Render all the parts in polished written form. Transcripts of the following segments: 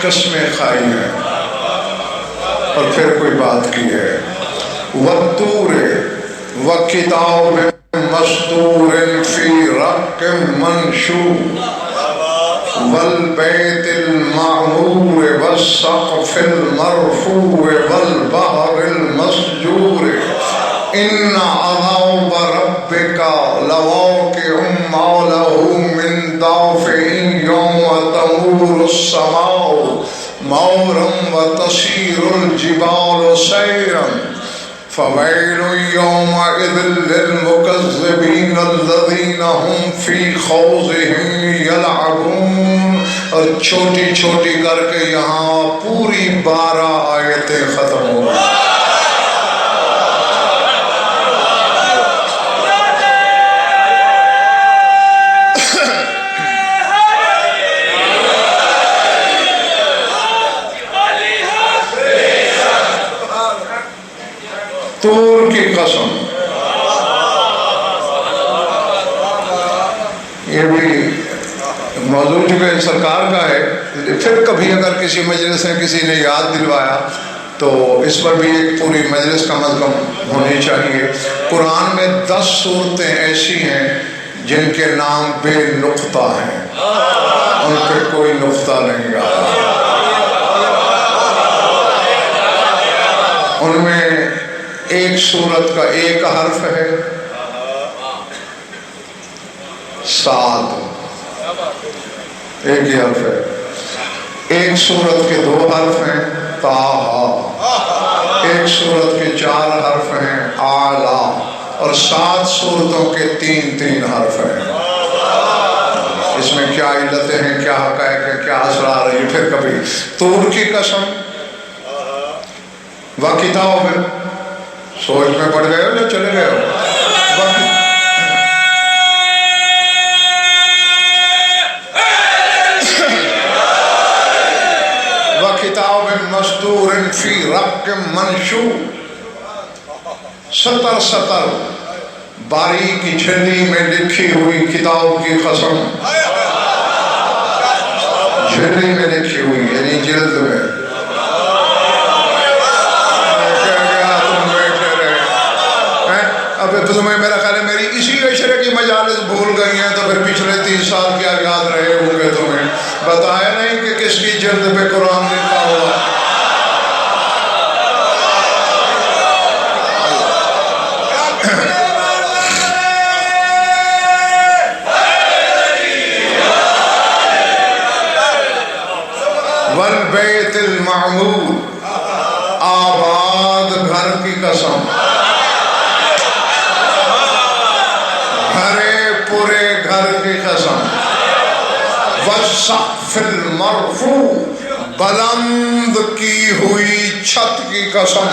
قسمیں کھائی ہیں اور پھر کوئی بات کی ہے. والطور وکتاب مسطور فی رق منشور والبیت المعمور والسقف المرفوع والبحر المسجور ان عذاب ربک لواقع ما له من دافع یوم تمور السماء مورا وتسير الجبال سيرا فويل يومئذ للمكذبين الذين هم في خوضهم يلعبون. اور چھوٹی چھوٹی کر کے یہاں پوری 12 آیتیں ختم ہو گئی. طور کی قسم. یہ بھی موضوع چونکہ سرکار کا ہے، پھر کبھی اگر کسی مجلس میں کسی نے یاد دلوایا تو اس پر بھی ایک پوری مجلس کم از کم ہونی چاہیے. قرآن میں 10 صورتیں ایسی ہیں جن کے نام بے نقطہ ہیں، ان پہ کوئی نقطہ نہیں آیا. ان میں ایک سورت کا ایک حرف ہے صاد، ایک ہی حرف ہے. ایک سورت کے 2 حرف ہیں طٰہٰ، ایک سورت کے 4 حرف ہیں اعلیٰ، اور 7 سورتوں کے 3 حرف ہیں. اس میں کیا علتیں ہیں، کیا حقائق ہیں، کیا اسرار ہیں، یہ پھر کبھی. طور کی قسم وکتاب، سوچ میں پڑ گئے ہو یا چلے گئے ہو؟ وَكِتَابٍ مَسْطُورٍ فِي رَقٍّ مَنشُورٍ. سطر باریکی جھلی میں لکھی ہوئی کتاب کی قسم. جھلی میں لکھی ہوئی یعنی جلد میں. اب تمہیں میرا خیال ہے میری اسی عشرے کی مجالس بھول گئی ہیں تو پھر پچھلے 30 سال کیا یاد رہے ہوں گے. تمہیں بتایا نہیں کہ کس کی جلد پہ قرآن لکھا ہوا. والبیت المعمور، آباد گھر کی قسم. پورے گھر کی قسم. والسقف المرفوع، بلند کی ہوئی چھت کی قسم.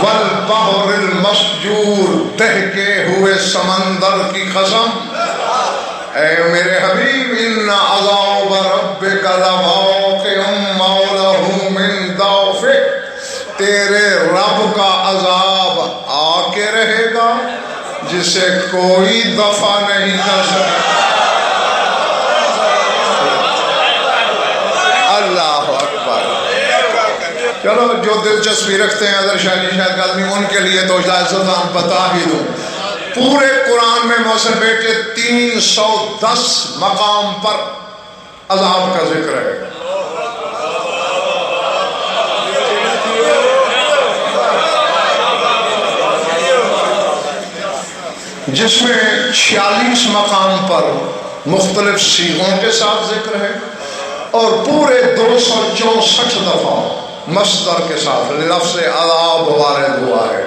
والبحر المسجور، دہکے ہوئے سمندر کی قسم. اے میرے حبیب ان عذاب ربک لواقع ما له من دافع، تیرے رب کا عذاب آ کے رہے گا جسے کوئی دفع نہیں کر سکتا. اللہ اکبر. چلو جو دلچسپی رکھتے ہیں اگر شاید آدمی ان کے لیے تو سلطان بتا ہی دوں. پورے قرآن میں محسن بیٹے 310 مقام پر عذاب کا ذکر ہے. جس میں 46 مقام پر مختلف صیغوں کے ساتھ ذکر ہے اور پورے 264 دفعہ مصدر کے ساتھ لفظ عذاب وارد ہوا ہے.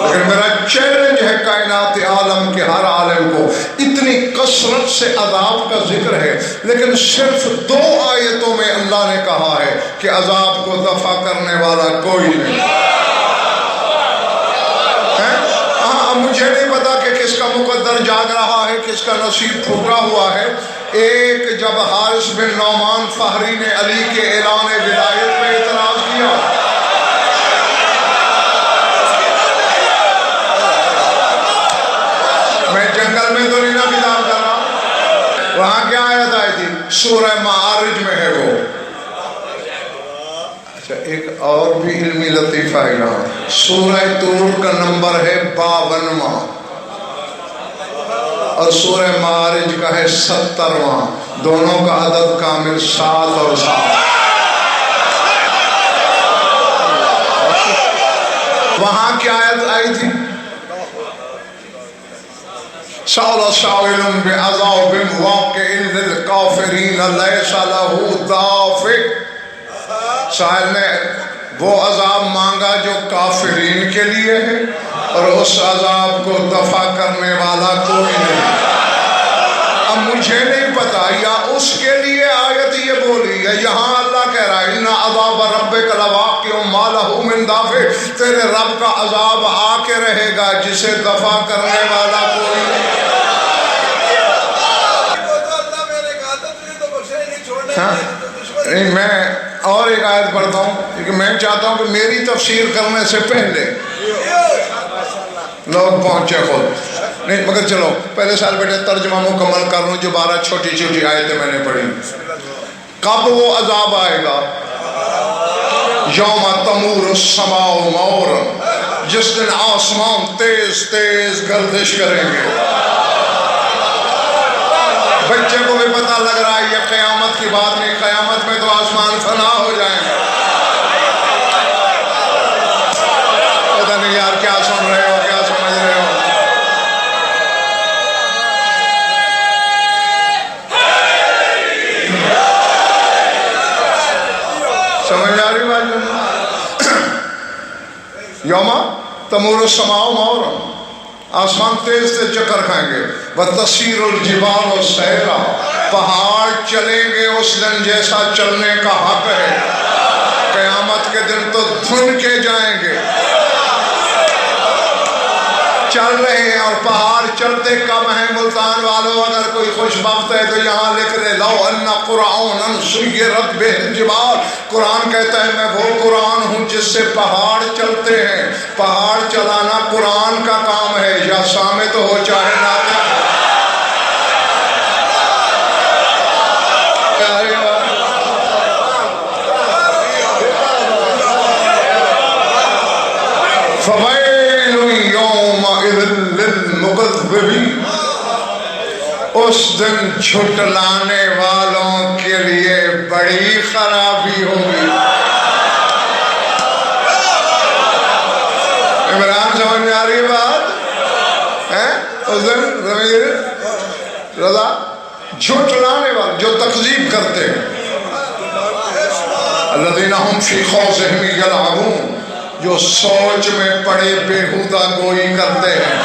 لیکن میرا چیلنج ہے کائنات عالم کے ہر عالم کو، اتنی کثرت سے عذاب کا ذکر ہے لیکن صرف 2 آیتوں میں اللہ نے کہا ہے کہ عذاب کو دفع کرنے والا کوئی نہیں. مجھے نہیں پتا کہ کس کا مقدر جاگ رہا ہے، کس کا نصیب پھوٹا ہوا ہے. ایک جب حارث بن نعمان فہری نے علی کے اعلان ولایت پہ اعتراض کیا، میں جنگل میں تو نہیں نا کتاب کر رہا، وہاں کیا آیا تھا سورہ معارج میں ہے وہ. اچھا ایک اور بھی علمی لطیفہ ہے یہاں. سورہ طور کا نمبر ہے 52واں اور سورہ معارج کا ہے 70واں. دونوں کا عدد کامل 7 اور 7. وہاں کیا آیت آئی تھی؟ سأل سائل بعذاب واقع للکافرین لیس لہ دافع. سائل نے وہ عذاب مانگا جو کافرین کے لیے ہے اور اس عذاب کو دفع کرنے والا کوئی نہیں. اب مجھے نہیں پتا یا اس کے لیے آیت یہ بولی ہے. یہاں اللہ کہہ رہا ہے ان عذاب ربک لواقع ما لہ من دافع. تیرے رب کا عذاب آ کے رہے گا جسے دفع کرنے والا کوئی نہیں. میں اور ایک آیت پڑھتا ہوں کیونکہ میں چاہتا ہوں کہ میری تفسیر کرنے سے پہلے لوگ پہنچے خود نہیں. مگر چلو پہلے سال بیٹے ترجمہ مکمل کر لوں جو 12 چھوٹی چھوٹی آیتیں میں نے پڑھی. کب وہ عذاب آئے گا؟ یوم تمور السماء مورا. جس دن آسمان تیز تیز گردش کریں گے. بچے کو بھی پتہ لگ رہا ہے یہ قیامت کی بات نہیں. قیامت میں تو آسمان فنا ہو جائیں گے. پتہ نہیں یار کیا سن رہے ہو کیا سمجھ رہے ہو. سمجھ آ رہی بات؟ یوم تمور السماء مورا. آسمان تیز سے چکر کھائیں گے. وَتَسِيرُ الْجِبَالُ سَيْرًا. پہاڑ چلیں گے اس دن جیسا چلنے کا حق ہے. قیامت کے دن تو دھن کے جائیں گے. چل رہے ہیں اور پہاڑ چلتے کم ہیں. ملتان والوں اگر کوئی خوش بخت ہے تو یہاں لکھ لے لو ان قرآن سیرت بہ الجبال. قرآن کہتا ہے میں وہ قرآن ہوں جس سے پہاڑ چلتے ہیں. پہاڑ چلانا قرآن کا کام ہے یا سامت ہو چاہے ناطق. اس دن جھٹلانے والوں کے لیے بڑی خرابی ہوگی. عمران سمجھ میں آ رہی ہے بات؟ اس دن رضا جھٹلانے والے جو تکذیب کرتے ہیں. الذین هم فی خوضہم یلعبون. جو سوچ میں پڑے بےہودہ گوئی کرتے ہیں.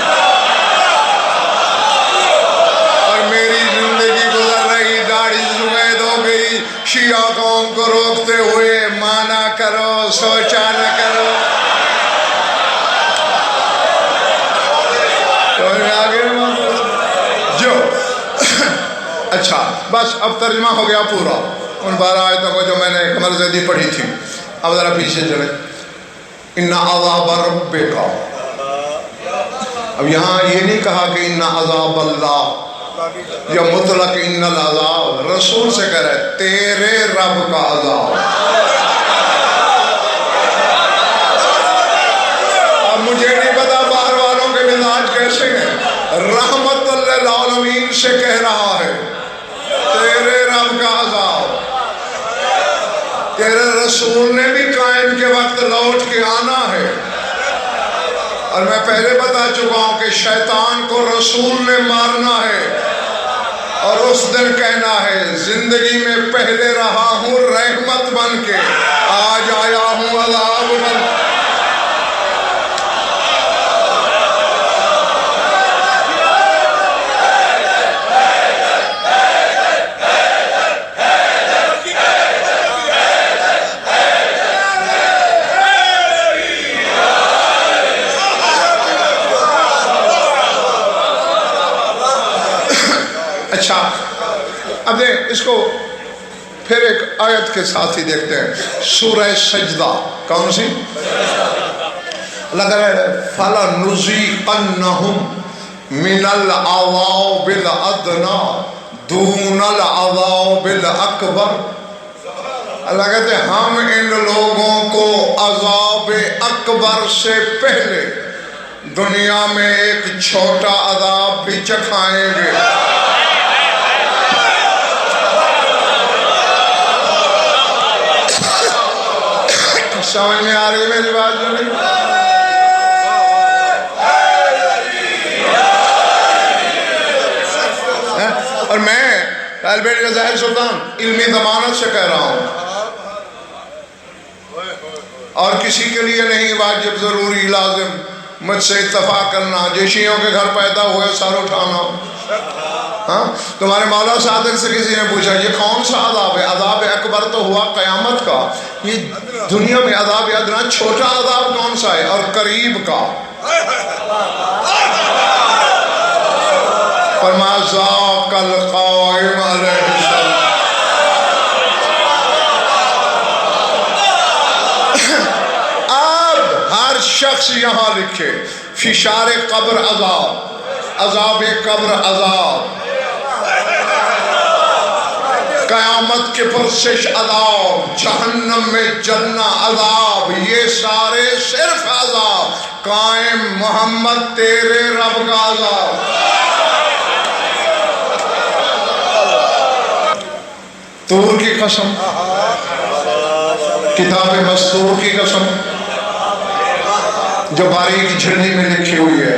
شیعہ قوم کو روکتے ہوئے مانا کرو سوچا نہ کرو. جو اچھا بس اب ترجمہ ہو گیا پورا ان 12 آیتوں کو جو میں نے قمر زیدی پڑھی تھی. اب ذرا پیچھے چلے. ان عذاب ربک. اب یہاں یہ نہیں کہا کہ ان عذاب اللہ یا مطلق ان العذاب. رسول سے کہہ رہے تیرے رب کا عذاب. اب مجھے نہیں پتا باہر والوں کے مزاج کیسے ہیں. رحمت للعالمین سے کہہ رہا ہے تیرے رب کا عذاب. تیرے رسول نے بھی قائم کے وقت لوٹ کے آنا ہے. اور میں پہلے بتا چکا ہوں کہ شیطان کو رسول نے مارنا ہے اور اس دن کہنا ہے زندگی میں پہلے رہا ہوں رحمت بن کے, آج آیا ہوں عذاب بن کے. اچھا اب دیکھ اس کو پھر ایک آیت کے ساتھ ہی دیکھتے ہیں. سورہ سجدہ کون سی؟ اللہ کہہ رہے فَلَنُذِيقَنَّهُمْ مِنَ الْعَذَابِ الْأَدْنَىٰ دون العذاب الاکبر، اللہ کہتے ہیں ہم ان لوگوں کو عذاب اکبر سے پہلے دنیا میں ایک چھوٹا عذاب بھی چکھائیں گے۔ سمجھ میں آ رہی ہے میری بات جو نہیں؟ اور میں طالب علم ظاہر سلطان علمی ضمانت سے کہہ رہا ہوں، اور کسی کے لیے نہیں واجب ضروری لازم مجھ سے اتفاق کرنا، جو شیعوں کے گھر پیدا ہوئے سر اٹھانا۔ ہاں تمہارے مولا صادق سے کسی نے پوچھا یہ کون سا عذاب ہے؟ عذاب اکبر تو ہوا قیامت کا، یہ دنیا میں عذاب ادنا چھوٹا عذاب کون سا ہے؟ اور قریب کا فرمایا ذاک القائم علیہ السلام۔ اب ہر شخص یہاں لکھے فشار قبر عذاب، عذاب قبر عذاب، قیامت کے پرسش عذاب، جہنم میں جلنا عذاب، یہ سارے صرف عذاب، قائم محمد تیرے رب کا عذاب۔ طور کی قسم، کتاب مستور کی قسم جو باریک جھرنی میں لکھی ہوئی ہے،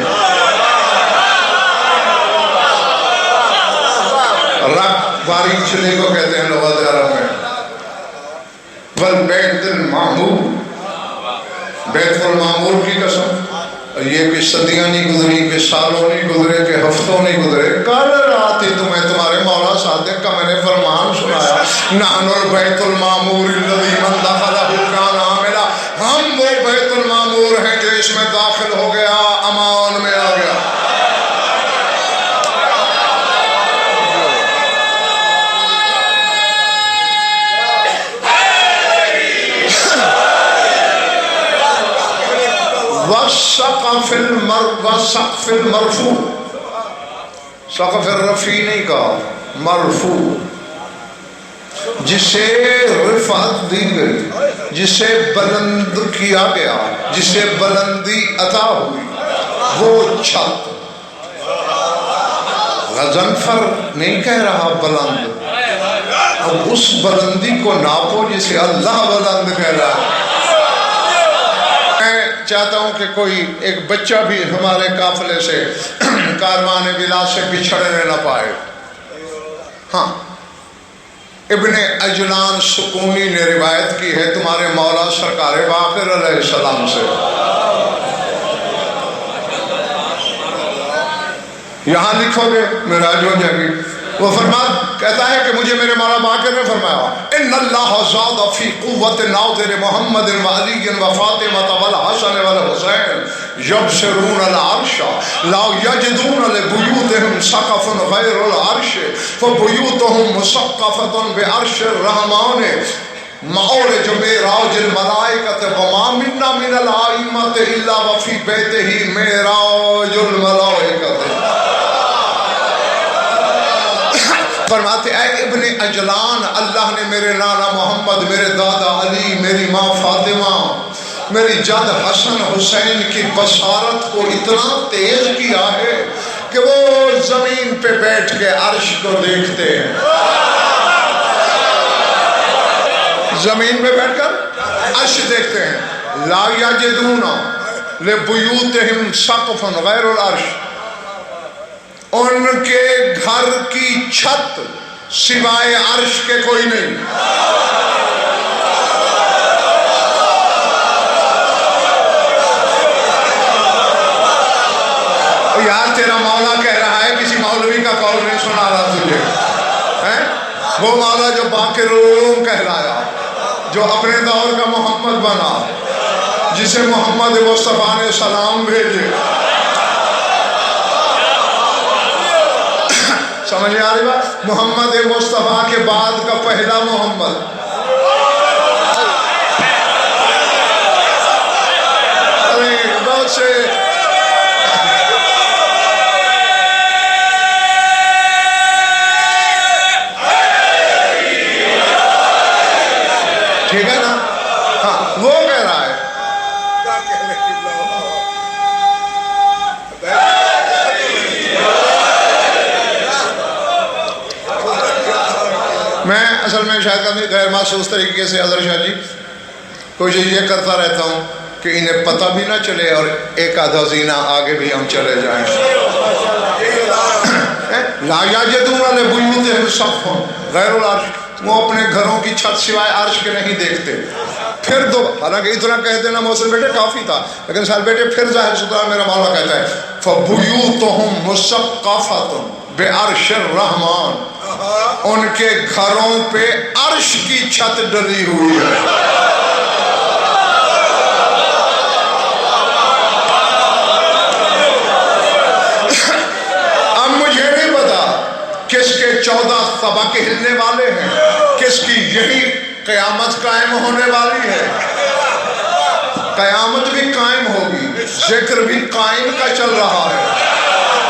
رب باریک جھرنی کو کہتے ہیں لغت عرب میں، والبیت المعمور، بیت المعمور کی قسم، یہ کہ صدیاں نہیں گزری، کہ سالوں نہیں گزرے، کہ ہفتوں نہیں گزرے، کل رات ہی تمہیں تمہارے مولا صادق کا میں نے فرمان سنایا، نحن البیت المعمور الذی من دخلہ کان آمنا، ہم وہ بیت المعمور ہیں جو اس میں داخل ہو گیا امان میں آ گیا۔ وَالسَّقْفِ الْمَرْفُوعِ، سقف الرفیع نہیں کہا، مرفوع، جسے رفعت دی گئی، جسے بلند کیا گیا، جسے بلندی عطا ہوئی، وہ چھت۔ غضنفر نہیں کہہ رہا بلند، اب اس بلندی کو ناپو جسے اللہ بلند کہہ رہا ہے۔ چاہتا ہوں کہ کوئی ایک بچہ بھی ہمارے قافلے سے کاروان بلا سے بچھڑنے نہ پائے۔ ہاں ابن عجلان سکونی نے روایت کی ہے تمہارے مولا سرکار باقر علیہ السلام سے، یہاں لکھو گے معراج ہو جائے گی، وہ کہتا ہے کہ مجھے میرے مولا باقر نے فرمایا ان اللہ زاد فی قوت ناظر محمد و علی و فاطمہ والحسن والحسین یبصرون العرش لا یجدون لبیوتہم سقف غیر العرش فبیوتہم مسقفۃ بعرش الرحمن معورج معراج الملائکۃ وما منا من الائمۃ الا وفی بیتہ معراج الملائکۃ۔ فرماتے اے ابن عجلان، اللہ نے میرے نانا محمد، میرے دادا علی، میری ماں فاطمہ، میری جد حسن حسین کی بصارت کو اتنا تیز کیا ہے کہ وہ زمین پہ بیٹھ کے عرش کو دیکھتے ہیں، زمین پہ بیٹھ کر عرش دیکھتے ہیں۔ لا یجدون لبیوتہم سقفا غیر العرش، ان کے گھر کی چھت سوائے عرش کے کوئی نہیں۔ یار تیرا مولا کہہ رہا ہے، کسی مولوی کا قول نہیں سنا رہا تجھے، وہ مولا جو باقر العلوم کہلایا، جو اپنے دور کا محمد بنا، جسے محمد مصطفیٰ نے سلام بھیجے۔ سمجھ میں آ رہی بات؟ محمد مصطفیٰ کے بعد کا پہلا محمد، بہت سے ٹھیک ہے نا؟ ہاں وہ کہہ رہا ہے میں اصل میں شاید کبھی غیر محسوس طریقے سے حضرت شاہ جی کوشش یہ کرتا رہتا ہوں کہ انہیں پتہ بھی نہ چلے اور ایک آدھا زینہ آگے بھی ہم چلے جائیں. لا یجدون لبیوتہم سقفا غیر العرش، وہ اپنے گھروں کی چھت سوائے عرش کے نہیں دیکھتے. پھر دو، حالانکہ اتنا کہہ دینا محسن بیٹے کافی تھا، لیکن سال بیٹے پھر ظاہر ستھرا میرا مولا کہتا ہے فَبُیُوتُهُمْ مُسَقَّفَةٌ بِعَرْشِ الرَّحْمَٰنِ، ان کے گھروں پہ عرش کی چھت ڈلی ہوئی ہے. اب مجھے نہیں پتا کس کے 14 طبق ہلنے والے ہیں، کس کی یہی قیامت قائم ہونے والی ہے. قیامت بھی قائم ہوگی، ذکر بھی قائم کا چل رہا ہے.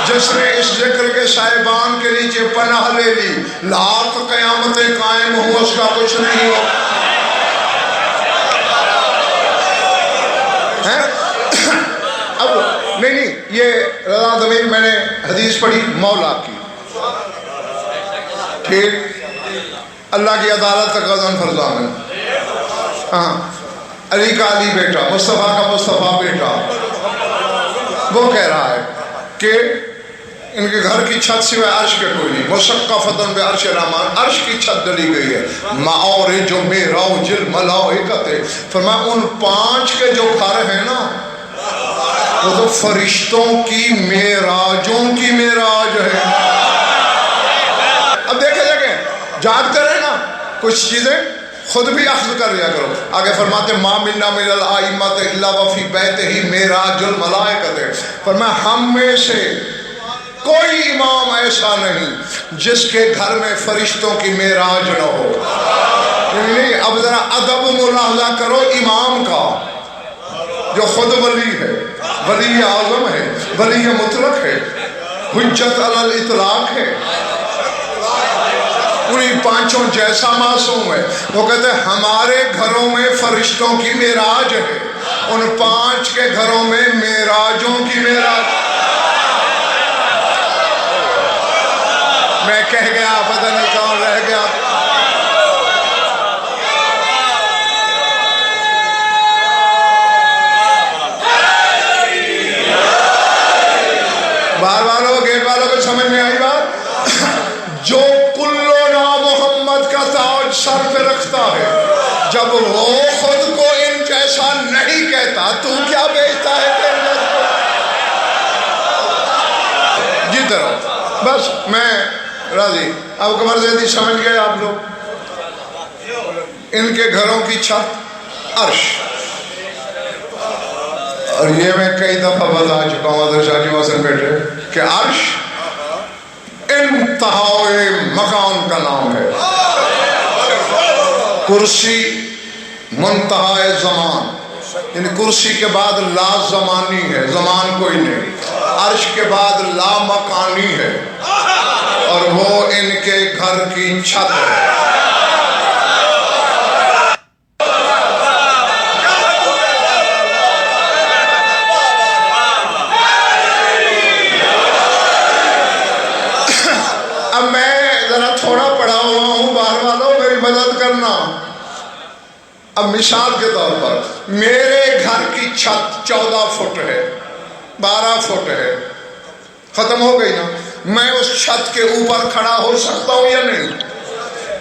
جس نے اس ذکر کے صاحبان کے نیچے پناہ لے لی، لاکھ قیامتیں قائم ہوں اس کا کچھ نہیں ہو. اب نہیں یہ رضا ضمیر میں نے حدیث پڑھی مولا کی، ٹھیک، اللہ کی عدالت کا قدم فرزان ہے. ہاں علی کا علی بیٹا، مصطفیٰ کا مصطفیٰ بیٹا، وہ کہہ رہا ہے کہ ان کے گھر کی چھت سوائے عرش کے کوئی نہیں. مشقفتاً بعرش الرحمن، عرش کی چھت ڈلی گئی ہے. معارج و معراج الملائکۃ، فرمایا ان 5 کے جو گھر ہیں نا وہ تو فرشتوں کی معراجوں کی معراج ہے. اب دیکھیں جاگتے رہے نا، کچھ چیزیں خود بھی اخذ کر لیا کرو. آگے فرماتے ما منا من الائمۃ الا وفی بیتہ معراج الملائکۃ، فرمایا ہم میں سے کوئی امام ایسا نہیں جس کے گھر میں فرشتوں کی معراج نہ ہو. نہیں، اب ذرا ادب ملاحظہ کرو امام کا، جو خود ولی ہے، ولی اعظم ہے، ولی مطلق ہے، حجت علی الاطلاق ہے، انہیں 5 جیسا معصوم ہے. وہ کہتے ہیں ہمارے گھروں میں فرشتوں کی معراج ہے، ان 5 کے گھروں میں معراجوں کی معراج. میں کہہ گیا، پتہ نہیں کون رہ گیا. بار والوں گیٹ والوں کو سمجھ میں آئی بات؟ جو کلنا محمد کا تاج سر پہ رکھتا ہے، جب وہ خود کو ان جیسا نہیں کہتا تو کیا بیچتا ہے کہ جیتے رہو. بس میں راضی. اب قمر زیدی سمجھ گئے آپ لوگ، ان کے گھروں کی چھت عرش. اور یہ میں کئی دفعہ بتا چکا ہوں حضرت شاہ جی محسن بیٹے کہ عرش انتہائی مکان کا نام ہے. کرسی منتہائے زمان، یعنی کرسی کے بعد لا زمانی ہے، زمان کوئی نہیں. عرش کے بعد لا مکانی ہے، اور وہ ان کے گھر کی چھت ہے. اب میں ذرا تھوڑا پڑھا ہوا ہوں، باہر والوں میری مدد کرنا. اب مثال کے طور پر میرے گھر کی چھت 14 فٹ ہے، 12 فٹ ہے، ختم ہو گئی نا. میں اس چھت کے اوپر کھڑا ہو سکتا ہوں یا نہیں؟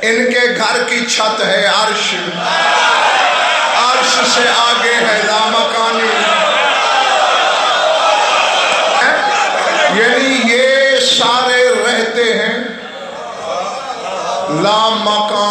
ان کے گھر کی چھت ہے عرش، عرش سے آگے ہے لامکانی. یعنی یہ سارے رہتے ہیں لامکان